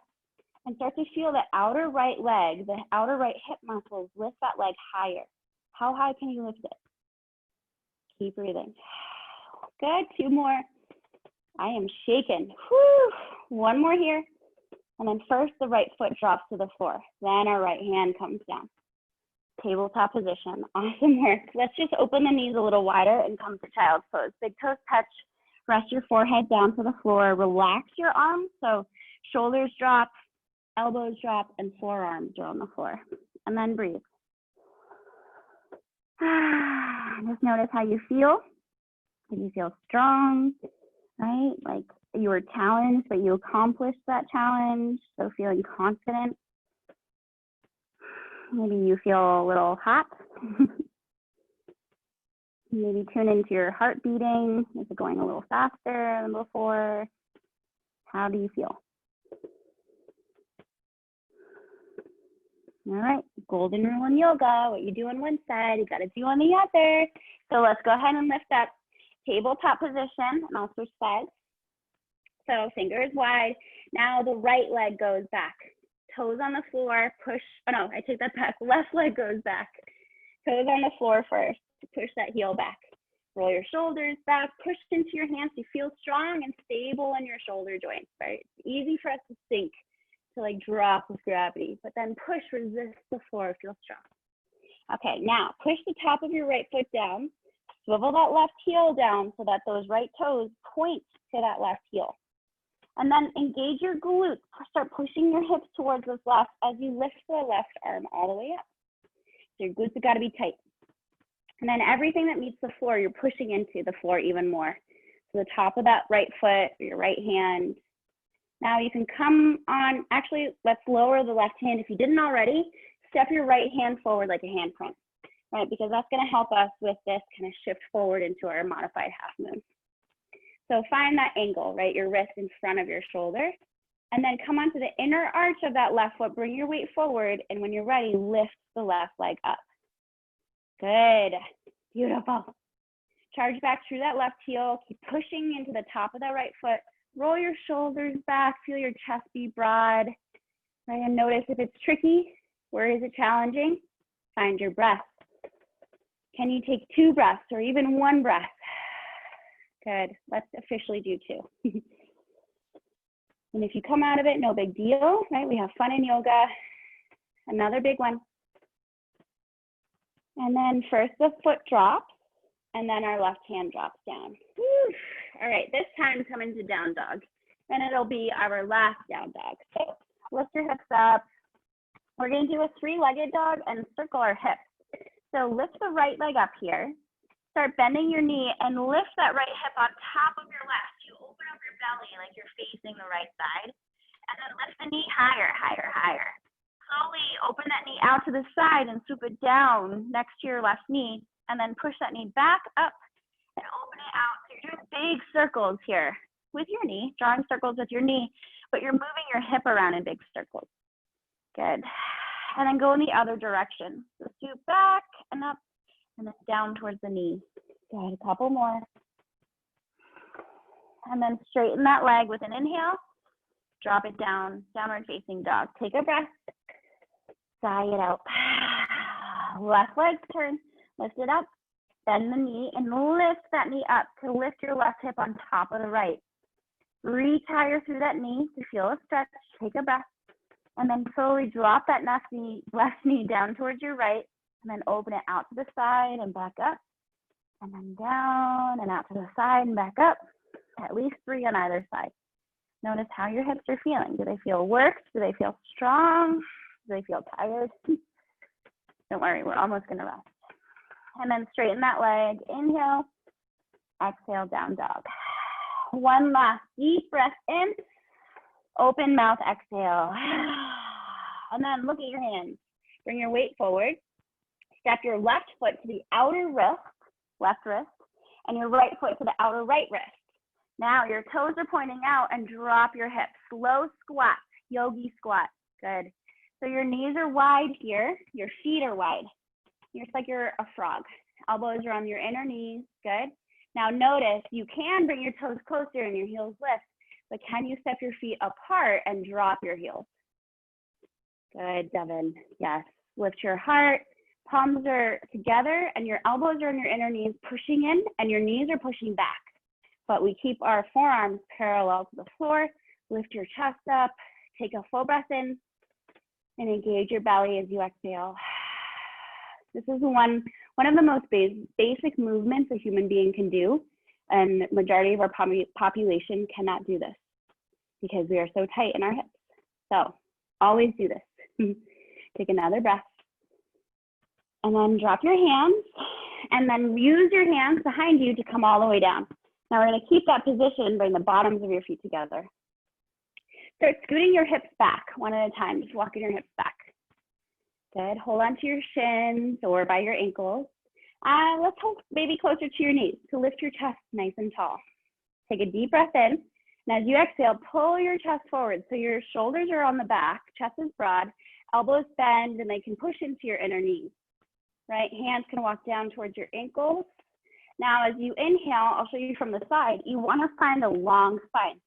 and start to feel the outer right leg, the outer right hip muscles, lift that leg higher. How high can you lift it? Keep breathing. Good, 2 more. I am shaking. Whew. 1 more here. And then first the right foot drops to the floor. Then our right hand comes down. Tabletop position. Awesome work. Let's just open the knees a little wider and come to child's pose. Big toes touch. Rest your forehead down to the floor. Relax your arms. So shoulders drop, elbows drop, and forearms are on the floor. And then breathe. Just notice how you feel. If you feel strong, right? Like you were challenged, but you accomplished that challenge. So feeling confident. Maybe you feel a little hot. Maybe tune into your heart beating. Is it going a little faster than before? How do you feel? All right, golden rule in yoga. What you do on one side, you got to do on the other. So let's go ahead and lift up. Tabletop position, and I'll switch sides. So fingers wide. Now the right leg goes back. Toes on the floor, push. Oh no, I take that back. Left leg goes back. Toes on the floor first. Push that heel back. Roll your shoulders back. Push into your hands. You feel strong and stable in your shoulder joints, right? It's easy for us to sink, to like drop with gravity, but then push, resist the floor, feel strong. Okay, now push the top of your right foot down. Swivel that left heel down so that those right toes point to that left heel. And then engage your glutes. Start pushing your hips towards this left as you lift the left arm all the way up. So your glutes have got to be tight. And then everything that meets the floor, you're pushing into the floor even more. So the top of that right foot, or your right hand. Now you can come on, actually, let's lower the left hand. If you didn't already, step your right hand forward like a handprint, right? Because that's going to help us with this kind of shift forward into our modified half moon. So find that angle, right? Your wrist in front of your shoulder. And then come onto the inner arch of that left foot, bring your weight forward, and when you're ready, lift the left leg up. Good, beautiful. Charge back through that left heel, keep pushing into the top of that right foot. Roll your shoulders back, feel your chest be broad, right? And notice if it's tricky, where is it challenging? Find your breath. Can you take 2 breaths or even 1 breath? Good, let's officially do 2. And if you come out of it, no big deal, right? We have fun in yoga. Another big one. And then first the foot drops, and then our left hand drops down. Whew. All right, this time come into down dog, and it'll be our last down dog. So lift your hips up. We're gonna do a 3-legged dog and circle our hips. So lift the right leg up here. Start bending your knee and lift that right hip on top of your left. You open up your belly like you're facing the right side, and then lift the knee higher, higher, higher. Slowly open that knee out to the side and swoop it down next to your left knee, and then push that knee back up and open it out. So you're doing big circles here with your knee, drawing circles with your knee, but you're moving your hip around in big circles. Good. And then go in the other direction. So swoop back and up and then down towards the knee. Good, a couple more. And then straighten that leg with an inhale. Drop it down, downward facing dog. Take a breath. Sigh it out. Left leg turn, lift it up, bend the knee and lift that knee up to lift your left hip on top of the right. Reach higher through that knee to feel a stretch. Take a breath. And then slowly drop that left knee down towards your right, and then open it out to the side and back up, and then down and out to the side and back up, at least 3 on either side. Notice how your hips are feeling. Do they feel worked? Do they feel strong? Do they feel tired? Don't worry, we're almost gonna rest. And then straighten that leg, inhale, exhale, down dog. One last deep breath in, open mouth, exhale. And then look at your hands. Bring your weight forward. Step your left foot to the outer wrist, left wrist, and your right foot to the outer right wrist. Now your toes are pointing out and drop your hips. Slow squat, yogi squat. Good. So your knees are wide here. Your feet are wide. It's like you're a frog. Elbows are on your inner knees. Good. Now notice you can bring your toes closer and your heels lift, but can you step your feet apart and drop your heels? Good, Devin. Yes. Lift your heart. Palms are together and your elbows are on your inner knees pushing in and your knees are pushing back. But we keep our forearms parallel to the floor. Lift your chest up. Take a full breath in and engage your belly as you exhale. This is one of the most basic movements a human being can do, and the majority of our population cannot do this because we are so tight in our hips. So always do this. Take another breath. And then drop your hands, and then use your hands behind you to come all the way down. Now we're gonna keep that position and bring the bottoms of your feet together. Start scooting your hips back one at a time, just walking your hips back. Good, hold on to your shins or by your ankles. Let's hold maybe closer to your knees to lift your chest nice and tall. Take a deep breath in, and as you exhale, pull your chest forward so your shoulders are on the back, chest is broad, Elbows bend and they can push into your inner knees, right? Hands can walk down towards your ankles. Now, as you inhale, I'll show you from the side, you want to find a long spine.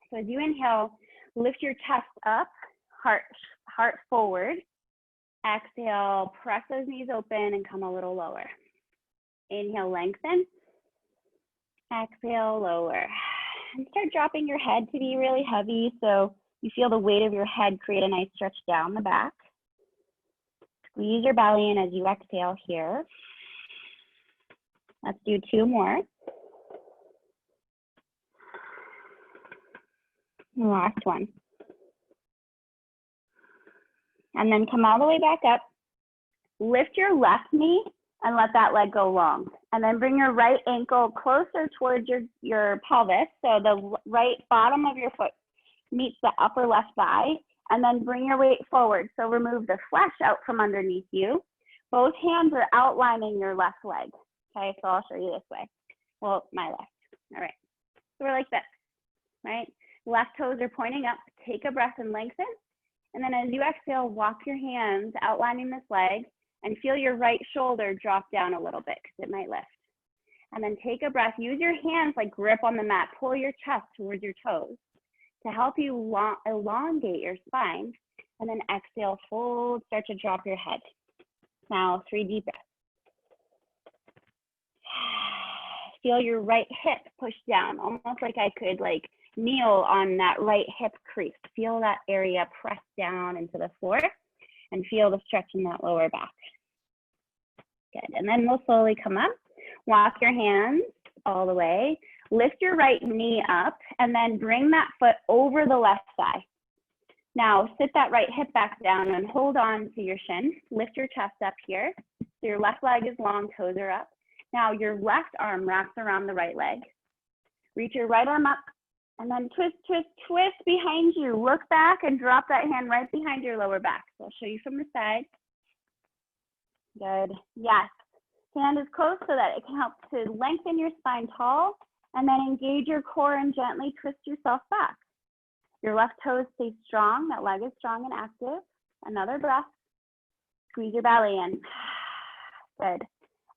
So as you inhale, lift your chest up, heart forward. Exhale, press those knees open and come a little lower. Inhale, lengthen. Exhale, lower. And start dropping your head to be really heavy so you feel the weight of your head create a nice stretch down the back. Squeeze your belly in as you exhale here. Let's do 2 more. Last one. And then come all the way back up. Lift your left knee and let that leg go long. And then bring your right ankle closer towards your pelvis. So the right bottom of your foot meets the upper left thigh. And then bring your weight forward. So remove the flesh out from underneath you. Both hands are outlining your left leg. Okay, so I'll show you this way. Well, my left. All right. So we're like this, right? Left toes are pointing up. Take a breath and lengthen. And then as you exhale, walk your hands outlining this leg and feel your right shoulder drop down a little bit because it might lift. And then take a breath. Use your hands like grip on the mat. Pull your chest towards your toes to help you elongate your spine. And then exhale, fold, start to drop your head. Now, 3 deep breaths. Feel your right hip push down, almost like I could like kneel on that right hip crease. Feel that area press down into the floor and feel the stretch in that lower back. Good, and then we'll slowly come up. Walk your hands all the way. Lift your right knee up and then bring that foot over the left thigh. Now sit that right hip back down and hold on to your shin. Lift your chest up here. So your left leg is long, toes are up. Now your left arm wraps around the right leg. Reach your right arm up and then twist, twist, twist behind you. Look back and drop that hand right behind your lower back. So I'll show you from the side. Good, yes. Hand is close so that it can help to lengthen your spine tall and then engage your core and gently twist yourself back. Your left toes stay strong, that leg is strong and active. Another breath. Squeeze your belly in. Good.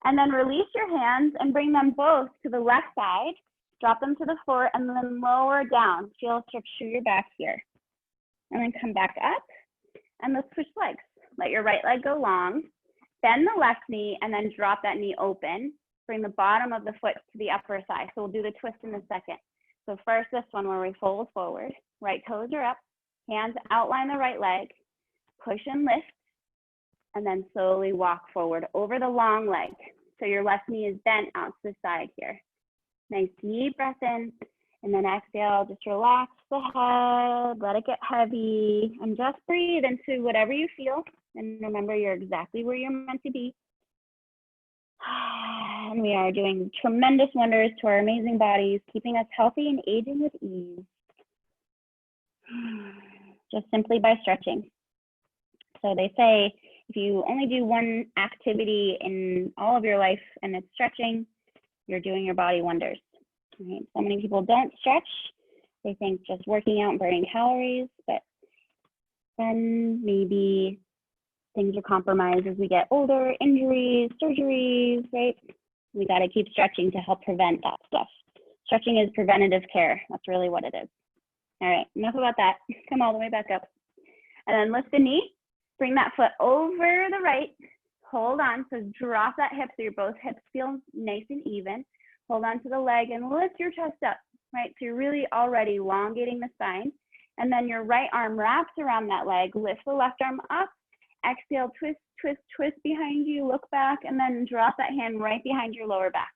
And then release your hands and bring them both to the left side. Drop them to the floor and then lower down. Feel a stretch through your back here. And then come back up and let's switch legs. Let your right leg go long. Bend the left knee and then drop that knee open. Bring the bottom of the foot to the upper thigh. So we'll do the twist in a second. So first this one where we fold forward. Right toes are up. Hands outline the right leg. Push and lift. And then slowly walk forward over the long leg. So your left knee is bent out to the side here. Nice deep breath in. And then exhale, just relax the head, let it get heavy, and just breathe into whatever you feel. And remember, you're exactly where you're meant to be. And we are doing tremendous wonders to our amazing bodies, keeping us healthy and aging with ease. Just simply by stretching. So they say, if you only do one activity in all of your life and it's stretching, you're doing your body wonders. Right? So many people don't stretch. They think just working out and burning calories, but then maybe things are compromised as we get older, injuries, surgeries, right? We got to keep stretching to help prevent that stuff. Stretching is preventative care. That's really what it is. All right, enough about that. Come all the way back up. And then lift the knee. Bring that foot over the right. Hold on, so drop that hip so your both hips feel nice and even. Hold on to the leg and lift your chest up, right? So you're really already elongating the spine. And then your right arm wraps around that leg. Lift the left arm up. Exhale, twist, twist, twist behind you. Look back and then drop that hand right behind your lower back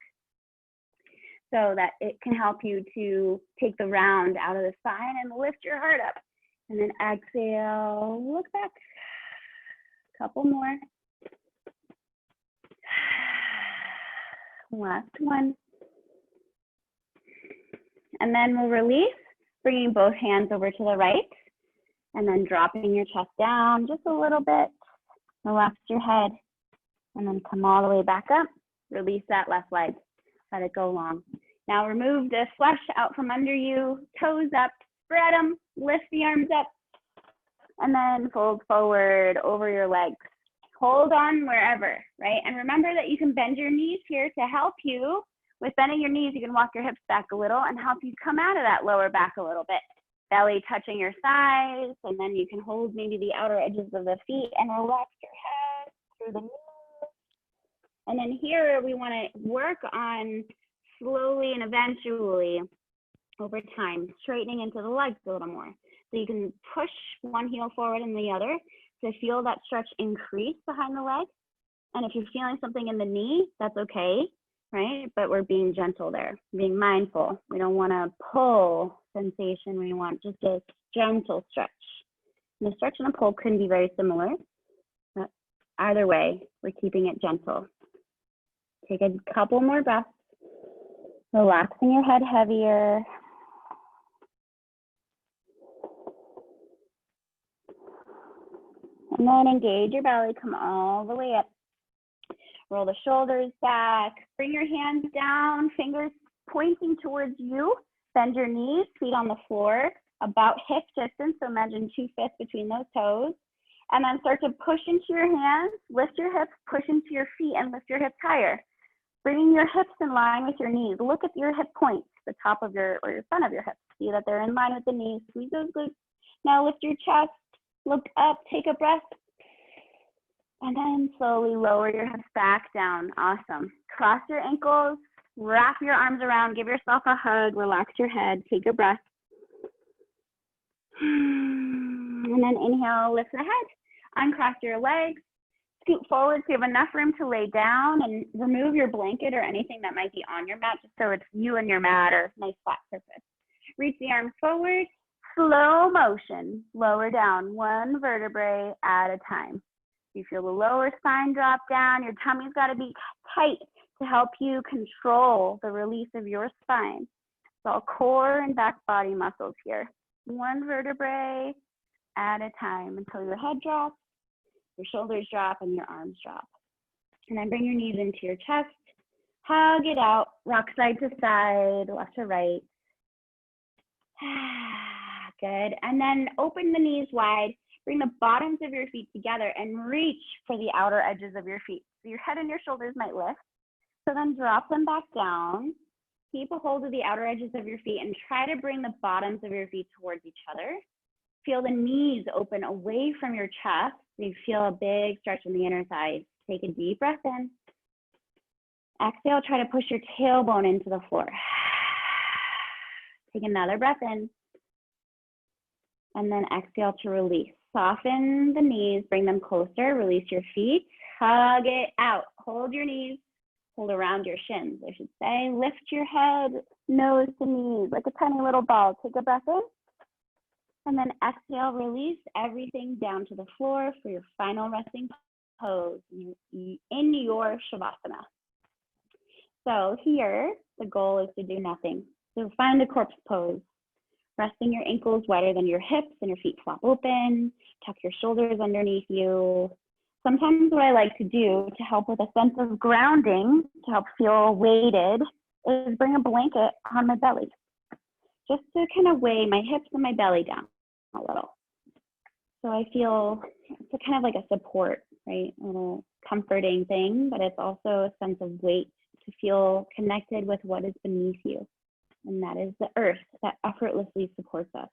so that it can help you to take the round out of the spine and lift your heart up. And then exhale, look back. Couple more. Last one. And then we'll release, bringing both hands over to the right and then dropping your chest down just a little bit. Relax your head and then come all the way back up. Release that left leg. Let it go long. Now remove the flesh out from under you, toes up, spread them, lift the arms up, And then fold forward over your legs. Hold on wherever, right? And remember that you can bend your knees here to help you. With bending your knees, you can walk your hips back a little and help you come out of that lower back a little bit. Belly touching your thighs, and then you can hold maybe the outer edges of the feet and relax your head through the knees. And then here we want to work on slowly and eventually over time, straightening into the legs a little more. So you can push one heel forward and the other to feel that stretch increase behind the leg. And if you're feeling something in the knee, that's okay, right? But we're being gentle there, being mindful. We don't want to pull sensation. We want just a gentle stretch. And the stretch and a pull can be very similar, but either way, we're keeping it gentle. Take a couple more breaths, relaxing your head heavier. And then engage your belly, come all the way up. Roll the shoulders back, bring your hands down, fingers pointing towards you. Bend your knees, feet on the floor, about hip distance. So imagine 2/5 between those toes. And then start to push into your hands, lift your hips, push into your feet and lift your hips higher. Bringing your hips in line with your knees. Look at your hip points, the top of your, or your front of your hips. See that they're in line with the knees. Squeeze those glutes. Now lift your chest, look up, take a breath. And then slowly lower your hips back down. Awesome. Cross your ankles, wrap your arms around, give yourself a hug, relax your head, take a breath. And then inhale, lift the head, uncross your legs, scoot forward so you have enough room to lay down, and remove your blanket or anything that might be on your mat, just so it's you and your mat or nice flat surface. Reach the arms forward, slow motion, lower down one vertebrae at a time. You feel the lower spine drop down, your tummy's got to be tight to help you control the release of your spine. It's all core and back body muscles here. One vertebrae at a time until your head drops, your shoulders drop, and your arms drop. And then bring your knees into your chest, hug it out, rock side to side, left to right. Good. And then open the knees wide. Bring the bottoms of your feet together and reach for the outer edges of your feet. So your head and your shoulders might lift. So then drop them back down. Keep a hold of the outer edges of your feet and try to bring the bottoms of your feet towards each other. Feel the knees open away from your chest. So you feel a big stretch in the inner thighs. Take a deep breath in. Exhale, try to push your tailbone into the floor. Take another breath in. And then exhale to release. Soften the knees, bring them closer, release your feet, hug it out. Hold your knees, hold around your shins, I should say. Lift your head, nose to knees, like a tiny little ball. Take a breath in. And then exhale, release everything down to the floor for your final resting pose in your Shavasana. So here, the goal is to do nothing. So find a corpse pose. Resting your ankles wider than your hips and your feet flop open. Tuck your shoulders underneath you. Sometimes what I like to do to help with a sense of grounding, to help feel weighted, is bring a blanket on my belly. Just to kind of weigh my hips and my belly down a little. So I feel it's kind of like a support, right? A little comforting thing, but it's also a sense of weight to feel connected with what is beneath you. And that is the earth that effortlessly supports us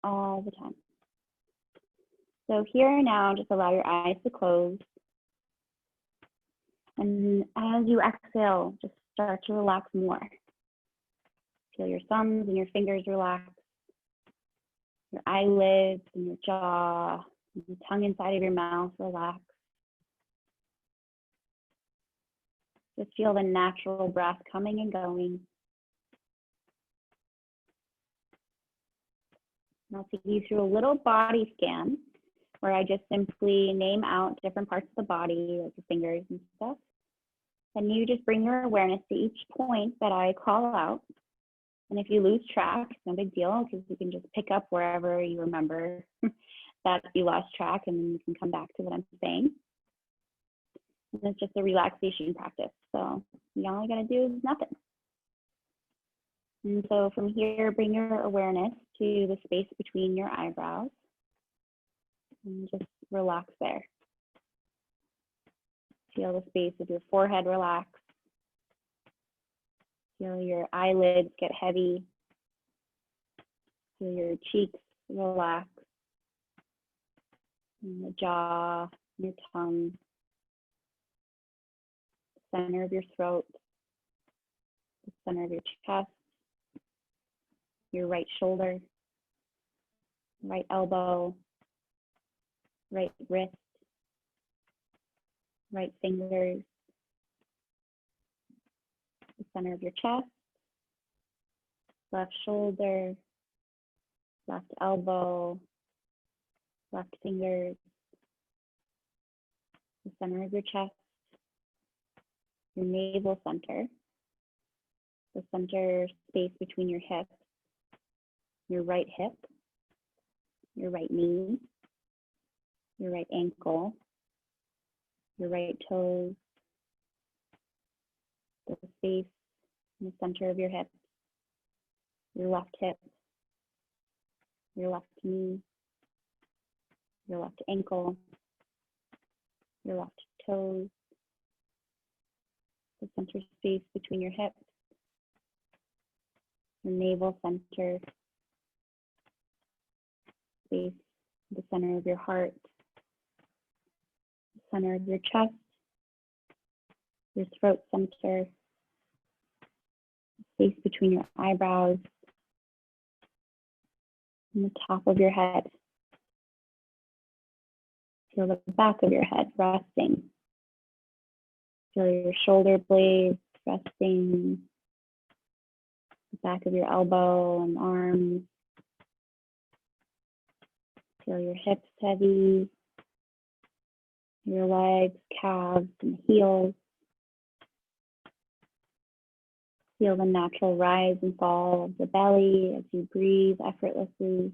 all the time. So here now, just allow your eyes to close. And as you exhale, just start to relax more. Feel your thumbs and your fingers relax. Your eyelids and your jaw, and the tongue inside of your mouth relax. Just feel the natural breath coming and going. And I'll take you through a little body scan where I just simply name out different parts of the body, like your fingers and stuff. And you just bring your awareness to each point that I call out. And if you lose track, it's no big deal, because you can just pick up wherever you remember that you lost track, and then you can come back to what I'm saying. And it's just a relaxation practice. So all you gotta do is nothing. And so from here, bring your awareness to the space between your eyebrows. And just relax there. Feel the space of your forehead relax. Feel your eyelids get heavy. Feel your cheeks relax. And the jaw, your tongue, center of your throat, the center of your chest, your right shoulder, right elbow, right wrist, right fingers, the center of your chest, left shoulder, left elbow, left fingers, the center of your chest, your navel center, the center space between your hips, your right hip, your right knee, your right ankle, your right toes, the space in the center of your hip, your left hip, your left knee, your left ankle, your left toes, the center space between your hips, your navel center, space, the center of your heart, the center of your chest, your throat center, space between your eyebrows, and the top of your head. Feel the back of your head resting. Feel your shoulder blades resting, the back of your elbow and arms. Feel your hips heavy, your legs, calves, and heels. Feel the natural rise and fall of the belly as you breathe effortlessly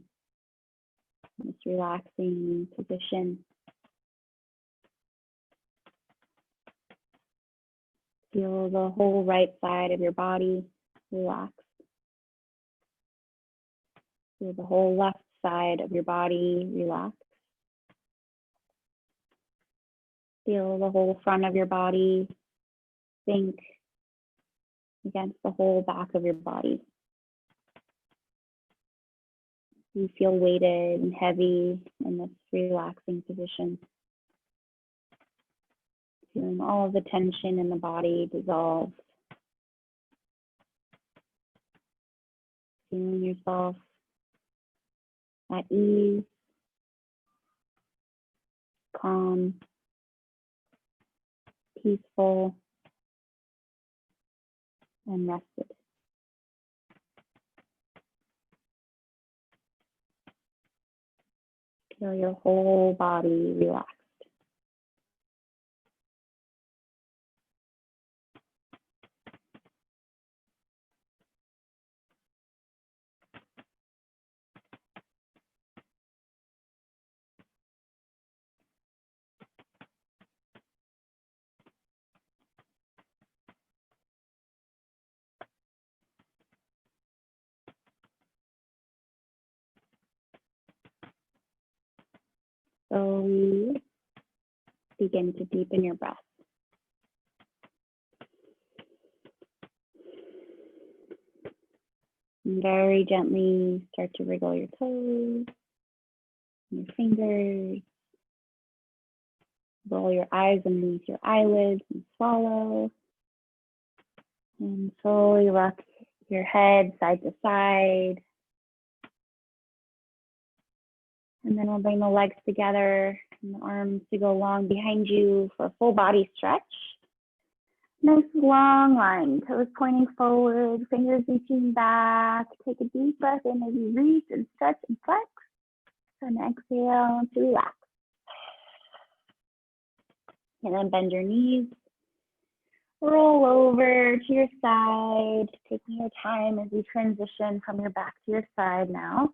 in this relaxing position. Feel the whole right side of your body relax. Feel the whole left side of your body relax. Feel the whole front of your body sink against the whole back of your body. You feel weighted and heavy in this relaxing position. Feeling all of the tension in the body dissolve. Feeling yourself at ease, calm, peaceful, and rested. Feel your whole body relaxed. Slowly begin to deepen your breath. And very gently start to wriggle your toes, your fingers. Roll your eyes underneath your eyelids and swallow. And slowly rock your head side to side. And then we'll bring the legs together and the arms to go long behind you for a full body stretch. Nice long line, toes pointing forward, fingers reaching back. Take a deep breath in as you reach and stretch and flex. And exhale to relax. And then bend your knees. Roll over to your side, taking your time as you transition from your back to your side now.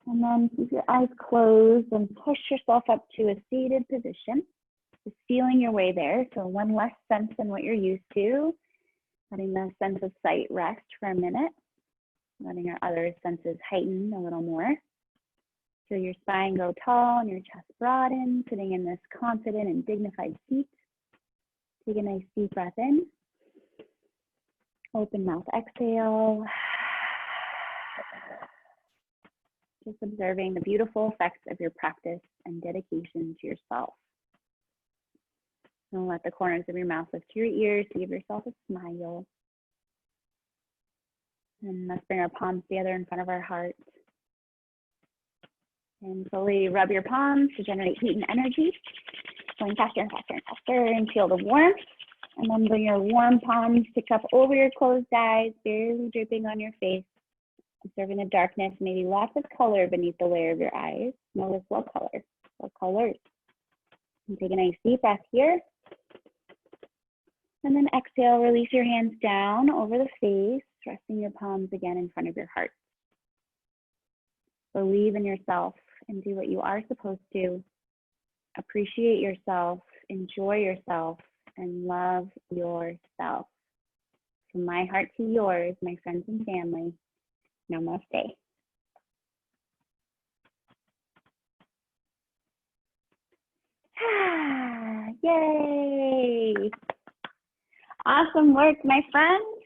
And then keep your eyes closed and push yourself up to a seated position. Just feeling your way there. So one less sense than what you're used to. Letting the sense of sight rest for a minute. Letting our other senses heighten a little more. Feel your spine go tall and your chest broaden, sitting in this confident and dignified seat. Take a nice deep breath in. Open mouth exhale. Just observing the beautiful effects of your practice and dedication to yourself. And let the corners of your mouth lift to your ears to give yourself a smile. And let's bring our palms together in front of our heart. And slowly rub your palms to generate heat and energy. Going faster and faster and faster, and feel the warmth. And then bring your warm palms to cup over your closed eyes, barely dripping on your face. Observing the darkness, maybe lots of color beneath the layer of your eyes. Notice what color, what colors. And take a nice deep breath here. And then exhale, release your hands down over the face, resting your palms again in front of your heart. Believe in yourself and do what you are supposed to. Appreciate yourself, enjoy yourself, and love yourself. From my heart to yours, my friends and family, namaste. Yay! Awesome work, my friends.